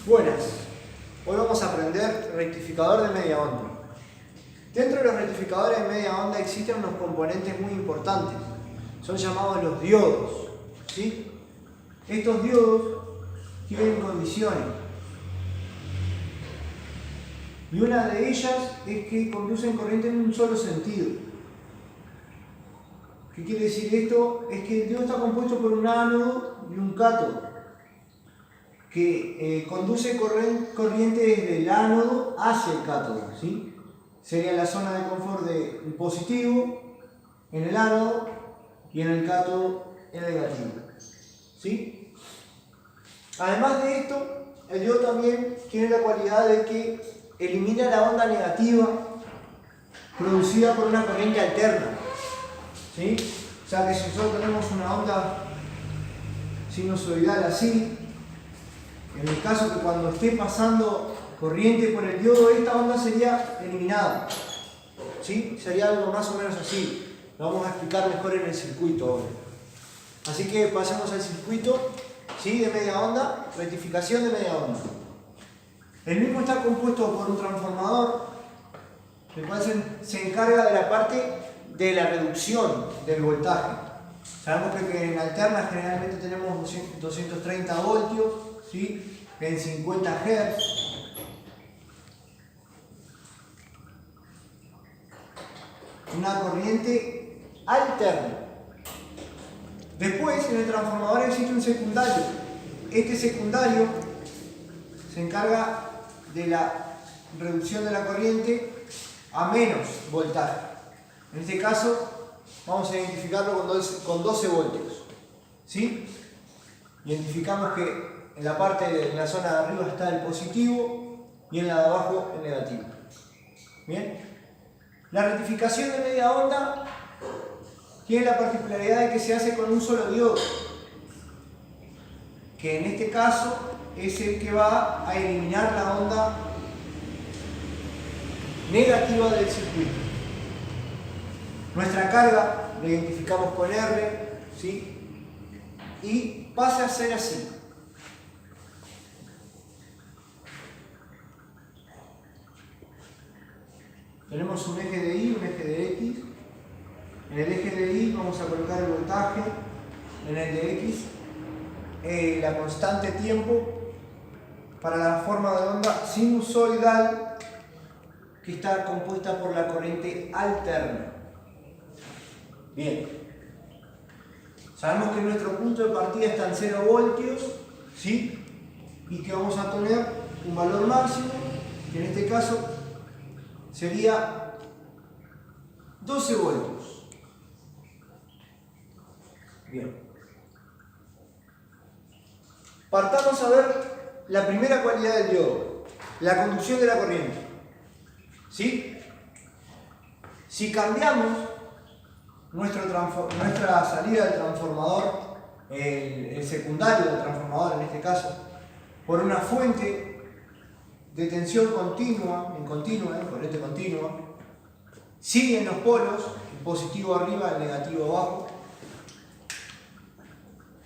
Buenas, hoy vamos a aprender rectificador de media onda. Dentro de los rectificadores de media onda existen unos componentes muy importantes, son llamados los diodos, ¿sí? Estos diodos tienen condiciones y una de ellas es que conducen corriente en un solo sentido. ¿Qué quiere decir esto? Es que el diodo está compuesto por un ánodo y un cátodo que conduce corriente desde el ánodo hacia el cátodo, ¿sí? Sería la zona de confort del positivo en el ánodo y en el cátodo el negativo, ¿sí? Además de esto, el diodo también tiene la cualidad de que elimina la onda negativa producida por una corriente alterna, ¿sí? O sea que si nosotros tenemos una onda sinusoidal así, en el caso que cuando esté pasando corriente por el diodo, esta onda sería eliminada, ¿sí? Sería algo más o menos así. Lo vamos a explicar mejor en el circuito ahora. Así que pasemos al circuito, ¿sí? De media onda, rectificación de media onda. El mismo está compuesto por un transformador, el cual se encarga de la parte de la reducción del voltaje. Sabemos que en alterna generalmente tenemos 230 voltios, ¿sí? En 50 Hz. Una corriente alterna. Después en el transformador existe un secundario. Este secundario se encarga de la reducción de la corriente a menos voltaje. En este caso vamos a identificarlo con 12 voltios, ¿sí? Identificamos que en la parte de la zona de arriba está el positivo y en la de abajo el negativo. Bien. La rectificación de media onda tiene la particularidad de que se hace con un solo diodo, que en este caso es el que va a eliminar la onda negativa del circuito. Nuestra carga la identificamos con R, ¿sí? Y pasa a ser así. Tenemos un eje de Y, un eje de X. En el eje de Y vamos a colocar el voltaje, en el de X la constante tiempo para la forma de onda sinusoidal que está compuesta por la corriente alterna. Bien. Sabemos que nuestro punto de partida está en 0 voltios, ¿sí? Y que vamos a tener un valor máximo, que en este caso sería 12 voltios. Bien. Partamos a ver la primera cualidad del diodo, la conducción de la corriente, ¿sí? Si cambiamos nuestra salida del transformador, el secundario del transformador en este caso, por una fuente de tensión continua, corriente continua, siguen los polos, el positivo arriba, el negativo abajo,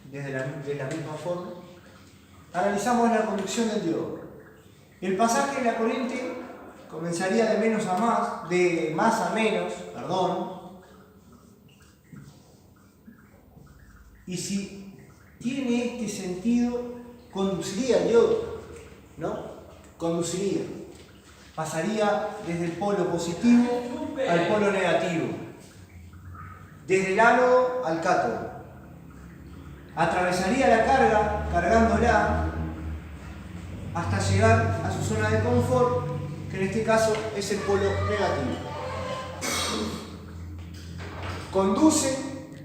de la misma forma. Analizamos la conducción del diodo. El pasaje de la corriente comenzaría de más a menos, y si tiene este sentido, conduciría el diodo, ¿no? Conduciría. Pasaría desde el polo positivo al polo negativo, desde el ánodo al cátodo. Atravesaría la carga, cargándola, hasta llegar a su zona de confort, que en este caso es el polo negativo. Conduce,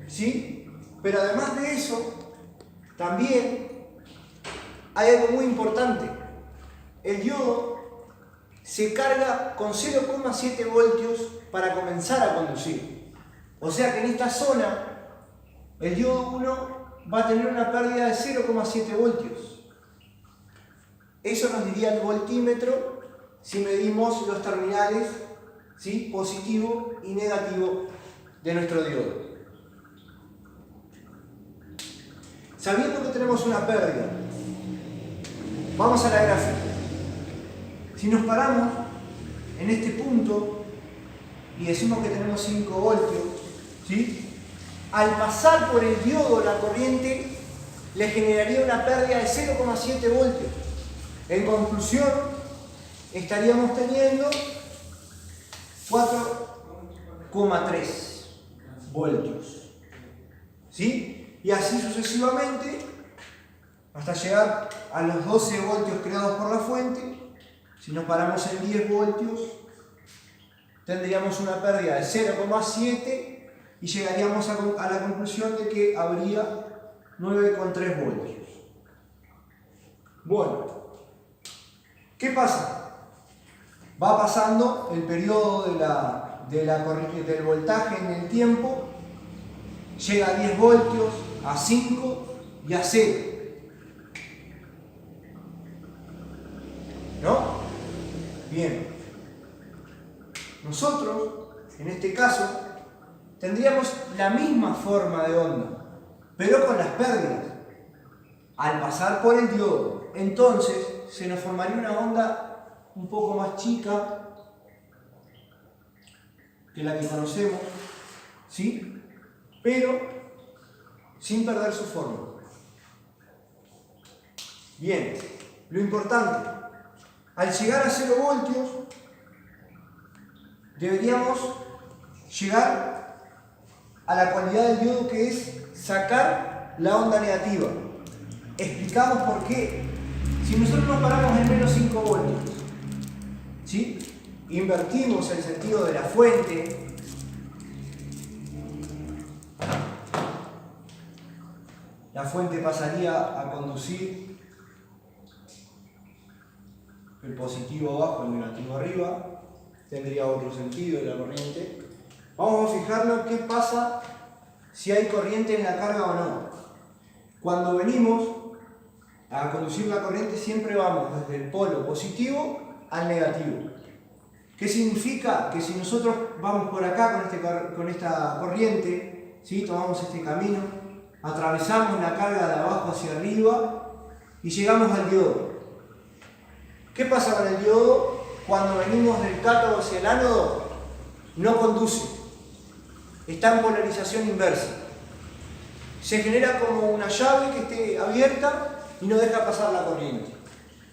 ¿sí? Pero además de eso, también hay algo muy importante. El diodo se carga con 0,7 voltios para comenzar a conducir. O sea que en esta zona, el diodo 1 va a tener una pérdida de 0,7 voltios. Eso nos diría el voltímetro si medimos los terminales, ¿sí? Positivo y negativo de nuestro diodo. Sabiendo que tenemos una pérdida, Vamos a la gráfica. Si nos paramos en este punto y decimos que tenemos 5 voltios, ¿sí? Al pasar por el diodo la corriente le generaría una pérdida de 0,7 voltios. En conclusión, estaríamos teniendo 4,3 voltios. ¿Sí? Y así sucesivamente hasta llegar a los 12 voltios creados por la fuente. Si nos paramos en 10 voltios, tendríamos una pérdida de 0,7 y llegaríamos a la conclusión de que habría 9,3 voltios. Bueno, ¿qué pasa? Va pasando el periodo de la corriente del voltaje en el tiempo, llega a 10 voltios, a 5 y a 0. ¿No? Bien. Nosotros, en este caso, tendríamos la misma forma de onda, pero con las pérdidas, al pasar por el diodo. Entonces, se nos formaría una onda un poco más chica que la que conocemos, ¿sí? Pero sin perder su forma. Bien, lo importante, al llegar a 0 voltios, deberíamos llegar a la cualidad del diodo, que es sacar la onda negativa. Explicamos por qué. Si nosotros nos paramos en menos 5 voltios, ¿sí? Invertimos el sentido de la fuente, la fuente pasaría a conducir el positivo abajo, el negativo arriba, tendría otro sentido de la corriente. Vamos a fijarnos qué pasa si hay corriente en la carga o no. Cuando venimos a conducir la corriente, siempre vamos desde el polo positivo al negativo. ¿Qué significa? Que si nosotros vamos por acá con esta corriente, ¿sí? Tomamos este camino, atravesamos la carga de abajo hacia arriba y llegamos al diodo. ¿Qué pasa con el diodo? Cuando venimos del cátodo hacia el ánodo, no conduce, está en polarización inversa. Se genera como una llave que esté abierta y no deja pasar la corriente.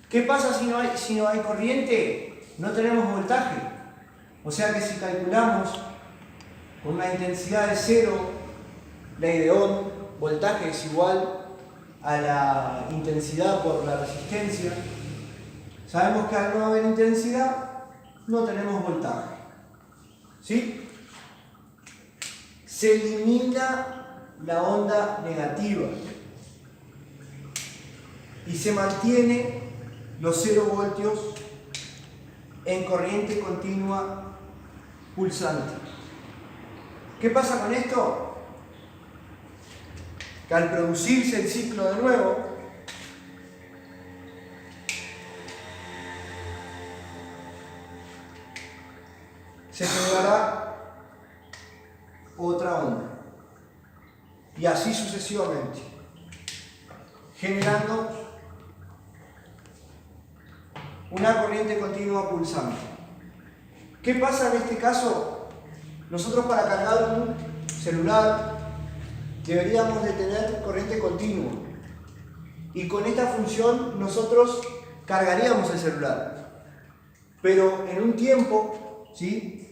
¿Qué pasa si no hay corriente? No tenemos voltaje. O sea que si calculamos con una intensidad de 0, ley de Ohm, voltaje es igual a la intensidad por la resistencia, sabemos que al no haber intensidad no tenemos voltaje. ¿Sí? Se elimina la onda negativa y se mantiene los 0 voltios en corriente continua pulsante. ¿Qué pasa con esto? Que al producirse el ciclo de nuevo, se generará otra onda. Y así sucesivamente, generando una corriente continua pulsante. ¿Qué pasa en este caso? Nosotros, para cargar un celular, deberíamos de tener corriente continua. Y con esta función nosotros cargaríamos el celular. Pero en un tiempo, ¿sí?,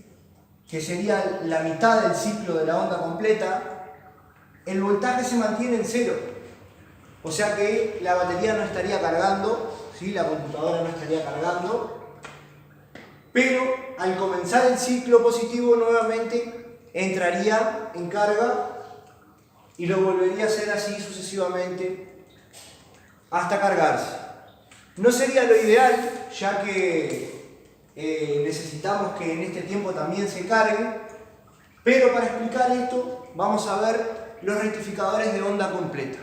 que sería la mitad del ciclo de la onda completa, el voltaje se mantiene en 0. O sea que la batería no estaría cargando, ¿sí?, la computadora no estaría cargando, pero al comenzar el ciclo positivo nuevamente entraría en carga y lo volvería a hacer así sucesivamente hasta cargarse. No sería lo ideal, ya que necesitamos que en este tiempo también se cargue, pero para explicar esto vamos a ver los rectificadores de onda completa.